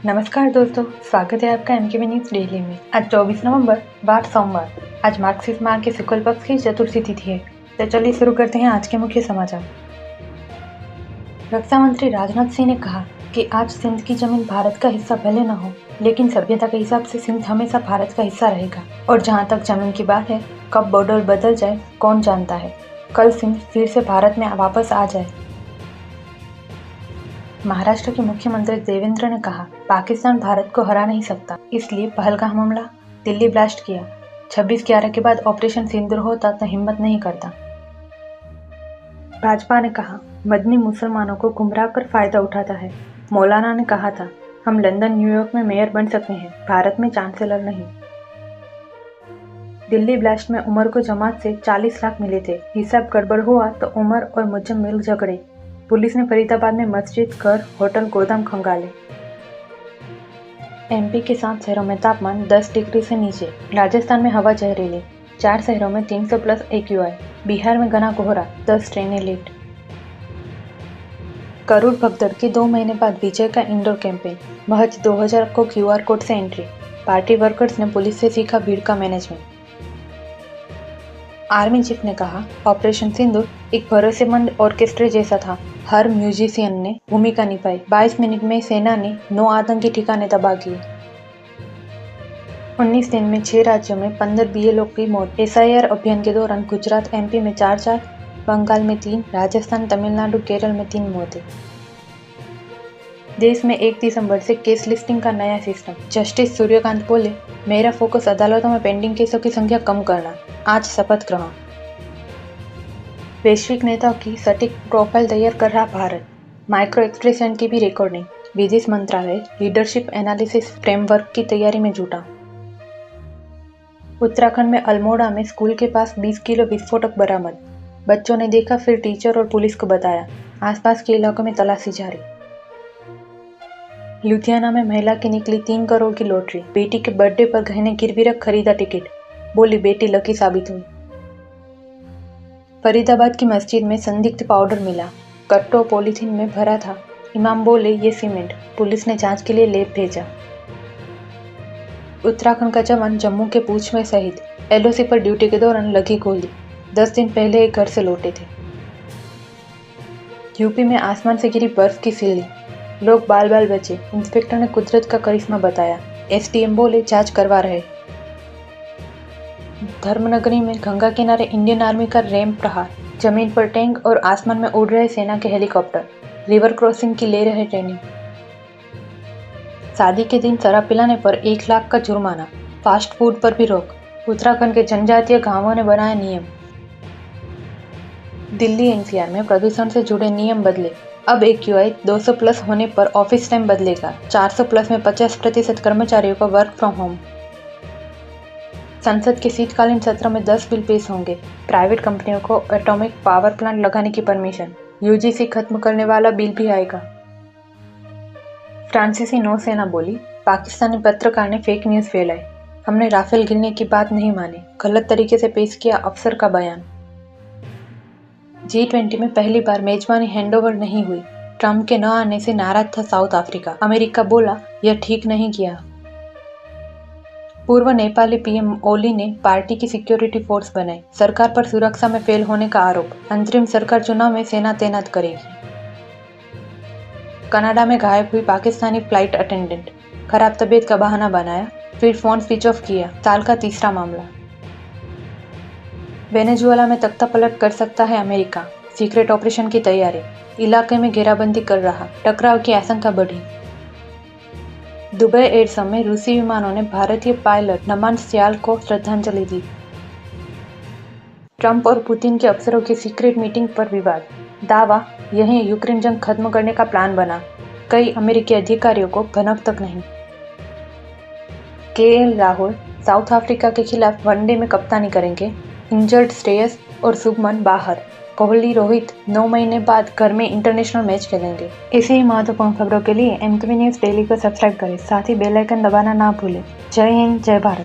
नमस्कार दोस्तों, स्वागत है आपका एमकेबी न्यूज डेली में। आज 24 नवंबर बार सोमवार। आज मार्क्सिस्ट माह के शुक्ल पक्ष की चतुर्थी तिथि है। तो चलिए शुरू करते हैं आज के मुख्य समाचार। रक्षा मंत्री राजनाथ सिंह ने कहा कि आज सिंध की जमीन भारत का हिस्सा भले न हो, लेकिन सभ्यता के हिसाब से सिंध हमेशा भारत का हिस्सा रहेगा। और जहाँ तक जमीन की बात है, कब बॉर्डर बदल जाए कौन जानता है। कल सिंध फिर से भारत में वापस आ जाए। महाराष्ट्र के मुख्यमंत्री देवेंद्र ने कहा, पाकिस्तान भारत को हरा नहीं सकता, इसलिए पहलगाम हमला, दिल्ली ब्लास्ट किया। 26/11 के बाद ऑपरेशन सिंदूर होता तो हिम्मत नहीं करता। भाजपा ने कहा, मदनी मुसलमानों को गुमराह कर फायदा उठाता है। मौलाना ने कहा था, हम लंदन न्यूयॉर्क में मेयर बन सकते हैं, भारत में चांसलर नहीं। दिल्ली ब्लास्ट में उमर को जमात से 40 लाख मिले थे। हिसाब गड़बड़ हुआ तो उमर और मुजम्मिल झगड़े। पुलिस ने फरीदाबाद में मस्जिद, घर, होटल, गोदाम खंगाले। एमपी के 7 शहरों में तापमान 10 डिग्री से नीचे। राजस्थान में हवा जहरीली। 4 शहरों में 300+ AQI। बिहार में घना कोहरा, 10 ट्रेनें लेट। करोड़ भगदड़ के 2 महीने बाद विजय का इंडोर कैंपेन। महज 2000 को QR कोड से एंट्री। पार्टी वर्कर्स ने पुलिस से सीखा भीड़ का मैनेजमेंट। आर्मी चीफ ने कहा, ऑपरेशन सिंदूर एक भरोसेमंद ऑर्केस्ट्रा जैसा था। हर म्यूजिशियन ने भूमिका निभाई। 22 मिनट में सेना ने 9 आतंकी ठिकाने तबाह किए। 19 दिन में 6 राज्यों में 15 BLO की मौत। SIR अभियान के दौरान गुजरात, MP में 4, बंगाल में 3, राजस्थान, तमिलनाडु, केरल में 3 मौतें। देश में 1 दिसंबर से केस लिस्टिंग का नया सिस्टम। जस्टिस सूर्यकांत बोले, मेरा फोकस अदालतों में पेंडिंग केसों की संख्या कम करना। आज शपथ ग्रहण। वैश्विक नेताओं की सटीक प्रोफाइल तैयार कर रहा भारत। माइक्रो एक्सप्रेशन की भी रिकॉर्डिंग। विदेश मंत्रालय लीडरशिप एनालिसिस फ्रेमवर्क की तैयारी में जुटा। उत्तराखंड में अल्मोड़ा में स्कूल के पास 20 किलो विस्फोटक बरामद। बच्चों ने देखा, फिर टीचर और पुलिस को बताया। आसपास के इलाकों में तलाशी जारी। लुधियाना में महिला की निकली 3 करोड़ की लॉटरी। बेटी के बर्थडे पर गहने गिरवी रख खरीदा टिकट। बोली, बेटी लकी साबित हुई। फरीदाबाद की मस्जिद में संदिग्ध पाउडर मिला। कट्टो पॉलीथीन में भरा था। इमाम बोले, ये सीमेंट। पुलिस ने जांच के लिए लैब भेजा। उत्तराखंड का जवान जम्मू के पूंछ में शहीद। LOC पर ड्यूटी के दौरान लगी गोली। 10 दिन पहले एक घर से लौटे थे। यूपी में आसमान से गिरी बर्फ की सिल्ली। लोग बाल बाल बचे। इंस्पेक्टर ने कुदरत का करिश्मा बताया। SDM बोले, जांच करवा रहे। धर्मनगरी में गंगा किनारे इंडियन आर्मी का रैंप प्रहार। जमीन पर टैंक और आसमान में उड़ रहे सेना के हेलीकॉप्टर। रिवर क्रॉसिंग की ले रहे ट्रेनिंग। शादी के दिन शराब पिलाने पर 1 लाख का जुर्माना। फास्ट फूड पर भी रोक। उत्तराखंड के जनजातीय गांवों ने बनाया नियम। दिल्ली NCR में प्रदूषण से जुड़े नियम बदले। अब AQI 200+ होने पर ऑफिस टाइम बदलेगा। 400+ में 50% कर्मचारियों का वर्क फ्रॉम होम। संसद के शीतकालीन सत्र में 10 बिल पेश होंगे। प्राइवेट कंपनियों को एटॉमिक पावर प्लांट लगाने की परमिशन। UGC खत्म करने वाला बिल भी आएगा। फ्रांसीसी नौसेना बोली, पाकिस्तानी पत्रकार ने फेक न्यूज फैलाई। हमने राफेल गिरने की बात नहीं मानी। गलत तरीके से पेश किया अफसर का बयान। G20 में पहली बार मेजबानी हैंडओवर नहीं हुई। ट्रंप के न आने से नाराज था साउथ अफ्रीका। अमेरिका बोला, यह ठीक नहीं किया। पूर्व नेपाली PM ओली ने पार्टी की सिक्योरिटी फोर्स बनाई। सरकार पर सुरक्षा में फेल होने का आरोप। अंतरिम सरकार चुनाव में सेना तैनात करेगी। कनाडा में गायब हुई पाकिस्तानी फ्लाइट अटेंडेंट। खराब तबीयत का बहाना बनाया, फिर फोन स्विच ऑफ किया। साल का तीसरा मामला। वेनेजुएला में तख्ता पलट कर सकता है अमेरिका। सीक्रेट ऑपरेशन की तैयारी। इलाके में घेराबंदी कर रहा। टकराव की आशंका बढ़ी। दुबई एयर शो में रूसी विमानों ने भारतीय पायलट नमान स्याल को श्रद्धांजलि दी। ट्रंप और पुतिन के अफसरों की सीक्रेट मीटिंग पर विवाद। दावा, यही यूक्रेन जंग खत्म करने का प्लान बना। कई अमेरिकी अधिकारियों को भनक तक नहीं। KL राहुल साउथ अफ्रीका के खिलाफ वनडे में कप्तानी करेंगे। इंजर्ड श्रेयस और शुभमन बाहर। कोहली, रोहित 9 महीने बाद घर में इंटरनेशनल मैच खेलेंगे। ऐसे ही महत्वपूर्ण खबरों के लिए एमकेबी न्यूज डेली को सब्सक्राइब करें। साथ ही बेल आइकन दबाना ना भूलें। जय हिंद, जय भारत।